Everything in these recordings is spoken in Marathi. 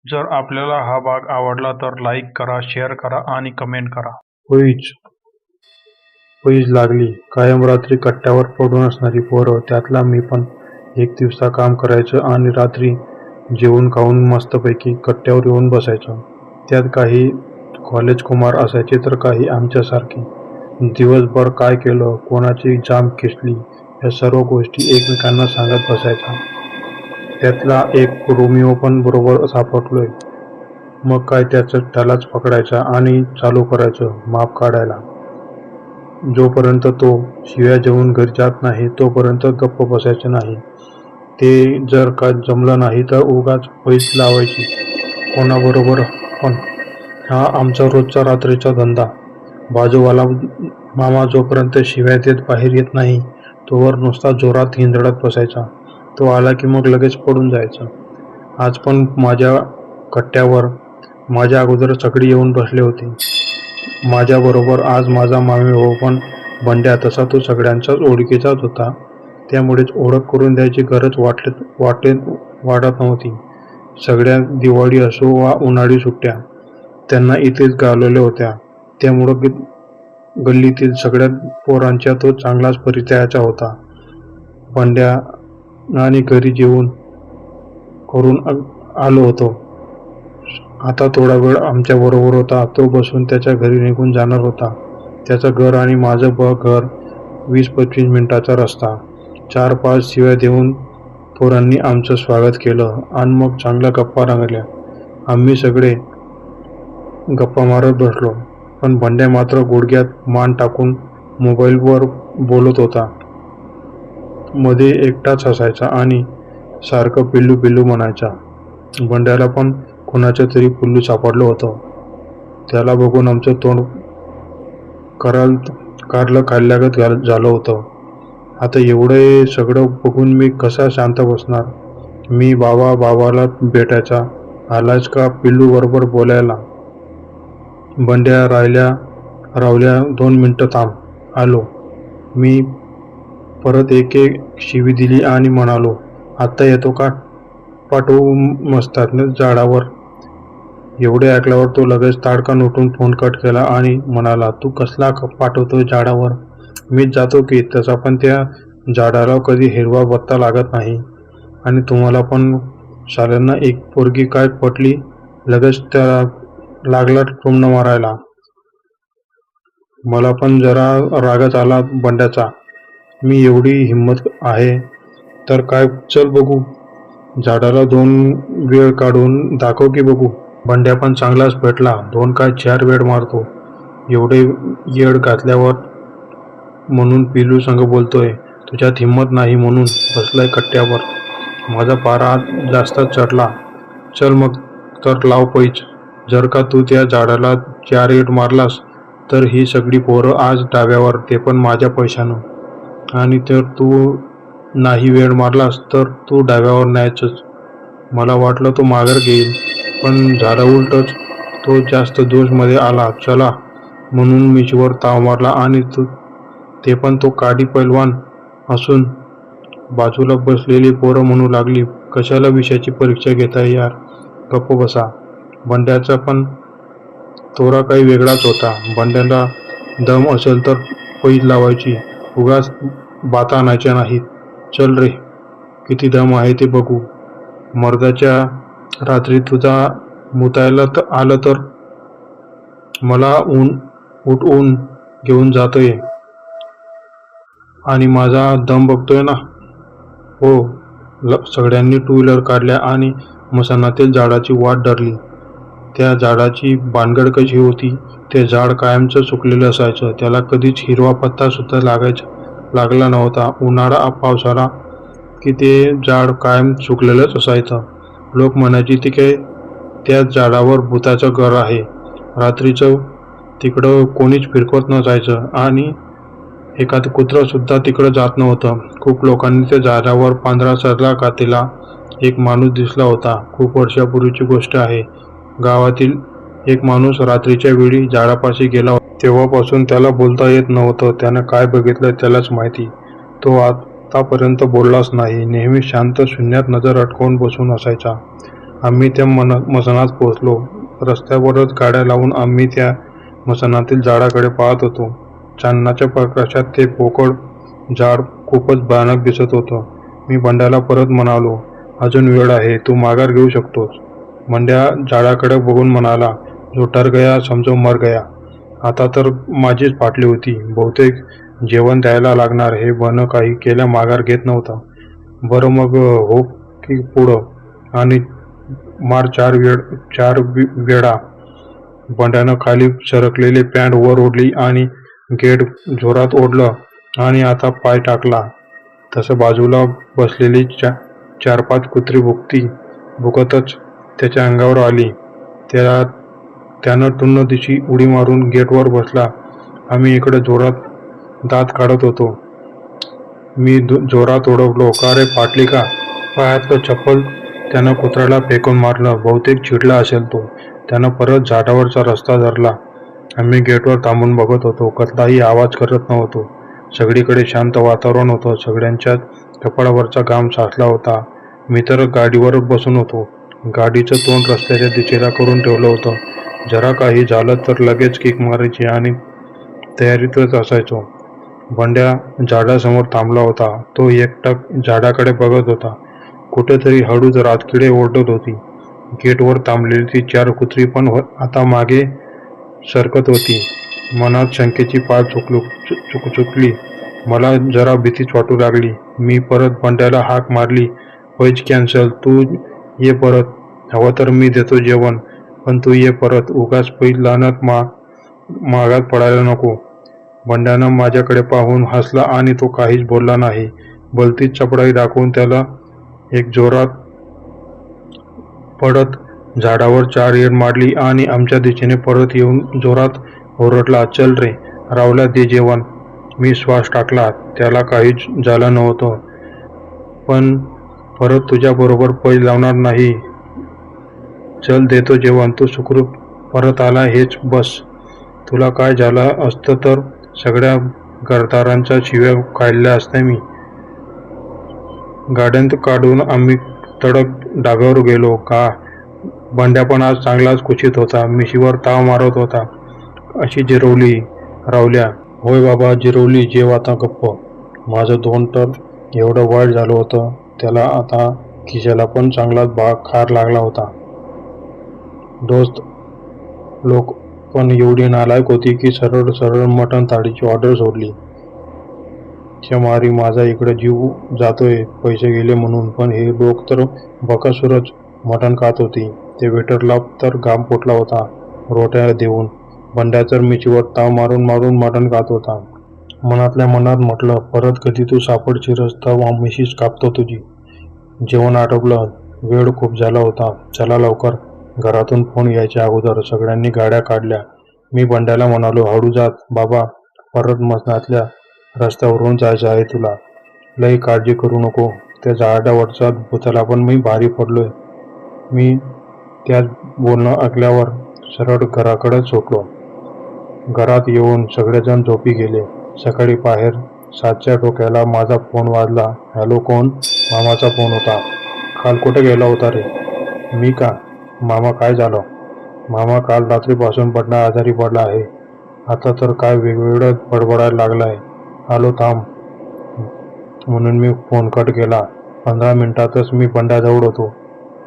जर आपल्याला हा भाग आवडला तर लाईक करा, शेअर करा आणि कमेंट करा. पैज पैज लागली. कायम रात्री कट्ट्यावर पडून असणारी पोरं, त्यातला मी पण. एक दिवसा काम करायचं आणि रात्री जेवून खाऊन मस्तपैकी कट्ट्यावर येऊन बसायचं. त्यात काही कॉलेज कुमार असायचे तर काही आमच्यासारखे. दिवसभर काय केलं, कोणाची जाम खेचली या सर्व गोष्टी एकमेकांना सांगत बसायचा. त्यातला एक रोमिओ पण बरोबर सापडलोय. मग काय त्यालाच पकडायचा आणि चालू करायचं माप काढायला. जोपर्यंत तो शिव्या जेवून घरी जात नाही तोपर्यंत गप्प बसायचं नाही. ते जर का जमलं नाही तर उगाच पैस लावायची कोणाबरोबर पण. हा आमचा रोजचा रात्रीचा धंदा. बाजूवाला मामा जोपर्यंत शिव्या देत बाहेर येत नाही तोवर नुसता जोरात हिंदडत बसायचा. तो आला की मग लगेच पडून जायचं. आज पण माझ्या कट्ट्यावर माझ्या अगोदर सगळी येऊन बसले होते. माझ्याबरोबर आज माझा मामी भाऊ पण बंड्या. तसा तो सगळ्यांचाच ओळखीचाच होता, त्यामुळेच ओळख करून द्यायची गरज वाटत नव्हती. सगळ्या दिवाळी असो वा उन्हाळी सुट्ट्या त्यांना इथेच घालवल्या होत्या, त्यामुळं गल्लीतील सगळ्या पोरांच्या तो चांगलाच परिचयाचा होता. बंड्या आणि घरी जेवून करून आलो होतो. आता थोडा वेळ आमच्या बरोबर होता. तो बसून त्याच्या घरी निघून जाणार होता. त्याचं घर आणि माझं घर 20-25 मिनिटाचा रस्ता. 4-5 शिव्या देऊन पोरांनी आमचं स्वागत केलं आणि मग चांगल्या गप्पा रंगल्या. आम्ही सगळे गप्पा मारत बसलो, पण बंड्या मात्र गुडघ्यात मान टाकून मोबाईलवर बोलत होता. मध्ये एकटाच हसायचा आणि सारखं पिल्लू पिल्लू म्हणायचा. बंड्याला पण कोणाचं तरी पिल्लू सापडलं होतं. त्याला बघून आमचं तोंड कारलं खाल्ल्यागत झालं होतं. आता एवढं सगळं बघून मी कसा शांत बसणार. मी बाबाला भेटायचा. आलाच का पिल्लू बरोबर बोलायला. बंड्या रावल्या 2 मिनिटं थांब, आलो. मी परत एक शिवी दिली आणि म्हणालो, आत्ता येतो का पाठवू मस्तातने झाडावर. एवढे ऐकल्यावर तो लगेच ताडकान उठून फोन कट केला आणि म्हणाला, तू कसला पाठवतोय झाडावर? मीच जातो की. तसा पण त्या झाडाला कधी हिरवा बत्ता लागत नाही. आणि तुम्हाला पण शाळांना एक पोरगी काय पटली, लगेच त्याला लागला टोमणं मारायला. मला पण जरा रागच आला बंड्याचा. मी एवढी हिंमत आहे तर काय, चल बघू झाडाला 2 वेळ काढून दाखव की बघू. बंड्या पण चांगलाच भेटला. 2 काय 4 वेळ मारतो. एवढे येड घातल्यावर म्हणून पिलू संग बोलतोय. तुझ्यात हिंमत नाही म्हणून बसलाय कट्ट्यावर. माझा पारा जास्तच चढला. चल मग तर लाव पैज. जर का तू त्या झाडाला 4 येड मारलास तर ही सगळी पोरं आज डाव्यावर, ते पण माझ्या पैशानं. आणि तर तू नाही वेळ मारलास तर तू डाव्यावर न्यायचंच. मला वाटलं तो माघार घेईल, पण झालं उलटच. तो जास्त जोशमध्ये आला. चला म्हणून मिशीवर ताव मारला आणि ते पण तो काडी पैलवान असून. बाजूला बसलेली पोरं म्हणू लागली, कशाला विषयाची परीक्षा घेताय यार, गप्प बसा. बंड्याचा पण तोरा काही वेगळाच होता. बंड्याला दम असेल तर पैज लावायची, उगाच बाता आणायच्या नाहीत. चल रे, किती दम आहे ते बघू. मर्दाच्या रात्री तुझा मुतायला आलं तर मला उठवून घेऊन जातोय आणि माझा दम बघतोय ना. हो. सगळ्यांनी 2 व्हीलर काढल्या आणि मसानातील झाडाची वाट धरली. त्या झाडाची भानगड कशी होती, ते झाड कायमचं सुकलेलं असायचं. त्याला कधीच हिरवा पत्ता सुद्धा लागला नव्हता. उन्हाळा पावसाळा की ते झाड कायम सुकलेलंच असायचं. लोक म्हणायचे ते काय त्या झाडावर भूताचं घर आहे. रात्रीचं तिकडं कोणीच फिरकत नसायचं आणि एखादं कुत्रं सुद्धा तिकडं जात नव्हतं. खूप लोकांनी त्या झाडावर पांढरा सरला कातेला एक माणूस दिसला होता. खूप वर्षापूर्वीची गोष्ट आहे. गावातील एक माणूस रात्रीच्या वेळी झाडापाशी गेला होता. तेव्हापासून त्याला बोलता येत नव्हतं. त्यानं काय बघितलं त्यालाच माहिती. तो आतापर्यंत बोललाच नाही. नेहमी शांत शून्यात नजर अटकवून बसून असायचा. आम्ही त्या मसणात पोहोचलो. रस्त्यावरच गाड्या लावून आम्ही त्या मसणातील झाडाकडे पाहत होतो. चांदण्याच्या प्रकाशात ते पोकळ झाड खूपच भयानक दिसत होतं. मी बंड्याला परत म्हणालो, अजून वेळ आहे, तू माघार घेऊ शकतोस. बंड्या झाडाकडे बघून म्हणाला, जो डर गया समजो मर गया. आता तर माझीच फाटली होती. बहुतेक जेवण द्यायला लागणार. हे बन काही केल्या माघार घेत नव्हता. बरं मग हो की पुढं आणि मार चार वेळा. बंड्यानं खाली सरकलेली पॅन्ट वर ओढली आणि गेट जोरात ओढलं आणि आता पाय टाकला तसं बाजूला बसलेली 4-5 कुत्री भुकतच त्याच्या अंगावर आली. त्यानं टुन्न दिशी उडी मारून गेटवर बसला. आम्ही इकडे जोरात दात काढत होतो. मी जोरात ओरडलो, का रे, फाटली का? पायातलं चप्पल त्यानं कुत्र्याला फेकून मारलं. बहुतेक चिडला असेल तो. त्यानं परत झाडावरचा रस्ता धरला. आम्ही गेटवर थांबून बघत होतो. कसलाही आवाज करत नव्हतो. सगळीकडे शांत वातावरण होतं. सगळ्यांच्याच कपाळावरचा घाम साचला होता. मी तर गाडीवर बसून होतो. गाडीचं तोंड रस्त्याच्या दिशेला करून ठेवलं होतं. जरा काही झालं तर लगेच किक मारायची आणि तयारीतच असायचो. बंड्या झाडासमोर थांबला होता. तो एकटक झाडाकडे बघत होता. कुठेतरी हळूच रातकिडे ओरडत होती. गेटवर थांबलेली ती 4 कुत्री पण आता मागे सरकत होती. मनात शंकेची पाल चुकली. मला जरा भीतीच वाटू लागली. मी परत बंड्याला हाक मारली, पैज कॅन्सल, तू ये परत. हवं तर मी देतो जेवण, पण तू ये परत. उगाच पैज लानत मागात पडायला नको. बंड्यानं माझ्याकडे पाहून हसला आणि तो काहीच बोलला नाही. भलतीच चपळाई दाखवून त्याला एक जोरात पडत झाडावर 4 येड मारली आणि आमच्या दिशेने परत येऊन जोरात ओरडला, चल रे रावल्या, दे जेवण. मी श्वास टाकला. त्याला काहीच झालं नव्हतं. पण परत तुझ्याबरोबर पैज लावणार नाही. चल, देतो जेवण. तू सुखरूप परत आला हेच बस. तुला काय झालं असतं तर सगळ्या घरदारांच्या शिव्या काढल्या असत्या मी. गाड्यांत काढून आम्ही तडक डाब्यावर गेलो. का बंड्या पण आज चांगलाच खुशीत होता. मिशीवर ताव मारत होता. अशी जिरवली रावल्या. होय बाबा, जिरवली. जेव आता गप्प. माझं तोंड तर एवढं वाईट झालं होतं. त्याला आता खिशाला पण चांगलाच खार लागला होता. दोस्त लोक पण एवढी नालायक होती की सरळ सरळ मटण थाळीची ऑर्डर सोडली. मारी माझा इकडे जीव जातोय पैसे गेले म्हणून, पण हे लोक तर बकासूरच मटण खात होती. ते वेटरला तर घाम फुटला होता रोट्या देऊन. बंड्या तर मिशीवर ताव मारून मारून मटण खात होता. मनातल्या मनात म्हटलं, परत कधी तू सापडशीलच तर मिशीच कापतो तुझी. जेवण आटोपलं. वेळ खूप झाला होता. चला लवकर. घरातून फोन यायच्या अगोदर सगळ्यांनी गाड्या काढल्या. मी बंड्याला म्हणालो, हळू जात बाबा, परत मसनातल्या रस्त्यावरून जायचं आहे तुला. लई काळजी करू नको. त्या झाडावरच्या भुताला पण मी भारी पडलोय. मी त्याच बोलणं ऐकल्यावर सरळ घराकडे सुटलो. घरात येऊन सगळेजण झोपी गेले. सकाळी बाहेर 7च्या डोक्याला माझा फोन वाजला. हॅलो, कोण? मामाचा फोन होता. काल कुठे गेला होता रे? मी का? मामा, काय झालं? मामा काल रात्रीपासून बंडा आजारी पडला आहे. आता तर काय वेगवेगळं बडबडायला लागलाय. आलो थांब म्हणून मी फोन कट केला. 15 मिनिटातच मी बंड्याजवळ होतो.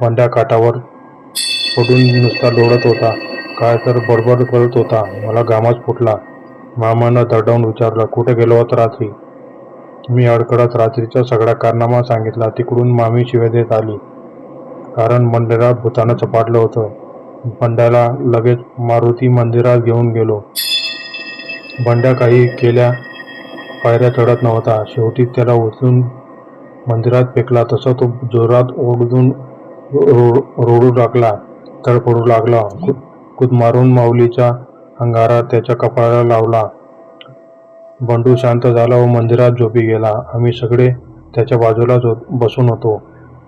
बंड्या काठावर पडून नुसता लोळत होता. काय तर बडबड करत होता. मला घामच फुटला. मामानं दरडावून विचारलं, कुठे गेलो होता रात्री? मी अडकडत रात्रीचा सगळा कारनामा सांगितला. तिकडून मामी शिव्या देत आली. कारण बंड्याला भूतानं चपाटलं होतं. बंड्याला लगेच मारुती मंदिरात घेऊन गेलो. बंड्या काही केल्या पायऱ्या चढत नव्हता. शेवटी त्याला उचलून मंदिरात फेकला. तसा तो जोरात ओरडून रोडू लागला. तडफडू लागला. कूद मारून माऊलीचा अंगारा त्याच्या कपाळाला लावला. बंडू शांत झाला व मंदिरात झोपी गेला. आम्ही सगळे त्याच्या बाजूलाच बसून होतो.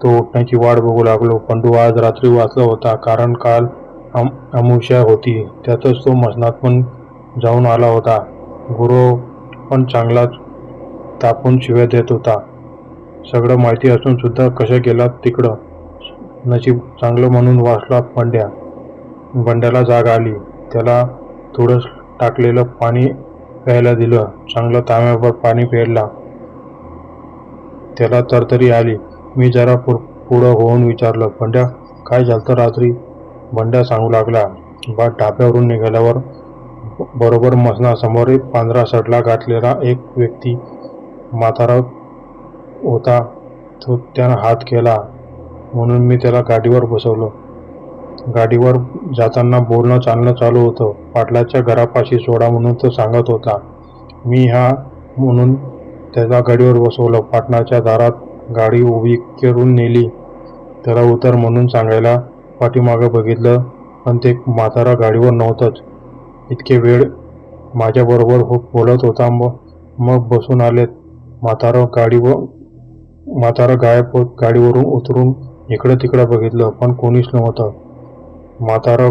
तो उठण्याची वाट बघू लागलो. बंडू आज रात्री वाचला होता. कारण काल अमावस्या होती. त्यातच तो मसनात पण जाऊन आला होता. गुरु पण चांगलाच तापून शिव्या देत होता. सगळं माहिती असून सुद्धा कशा गेलात तिकडं? नशीब चांगलं म्हणून वाचला बंड्या. बंड्याला जाग आली. त्याला थोडं टाकलेलं पाणी प्यायला दिलं. चांगलं तांब्याभर पाणी प्यायला. त्याला तरतरी आली. मी जरा पुढं होऊन विचारलं, बंड्या काय झालं रात्री? बंड्या सांगू लागला, बा ढाब्यावरून निघाल्यावर बरोबर मसनासमोर पांढरा सडला घातलेला एक व्यक्ती म्हातारा होता. तो त्यानं हात केला म्हणून मी त्याला गाडीवर बसवलं. गाडीवर जाताना बोलणं चालणं चालू होतं. पाटलाच्या घरापाशी सोडा म्हणून तो सांगत होता. मी हा म्हणून त्याला गाडीवर बसवलं. पाटलाच्या दारात गाडी उभी करून नेली. त्याला उतर म्हणून सांगायला पाठीमागं बघितलं, पण ते म्हातारा गाडीवर नव्हतंच. इतके वेळ माझ्याबरोबर बोलत होता. मग बसून आलेत. म्हातारा गायब होत. गाडीवरून उतरून इकडं तिकडं बघितलं, पण कोणीच नव्हतं. म्हातारं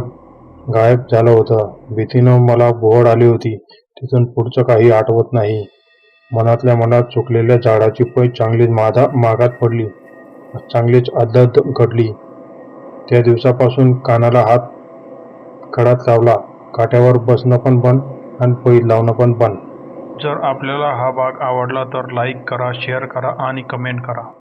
गायब झालं होतं. भीतीनं मला भोवळ आली होती. तिथून पुढचं काही आठवत नाही. मनातल्या मनात चुकलेल्या झाडाची पैज चांगलीच मागात पडली. चांगलीच अद्दत घडली. त्या दिवसापासून कानाला हात कडात लावला. काट्यावर बसणं पण बंद आणि पैज लावणं पण बंद. जर आपल्याला हा भाग आवडला तर लाईक करा, शेअर करा आणि कमेंट करा.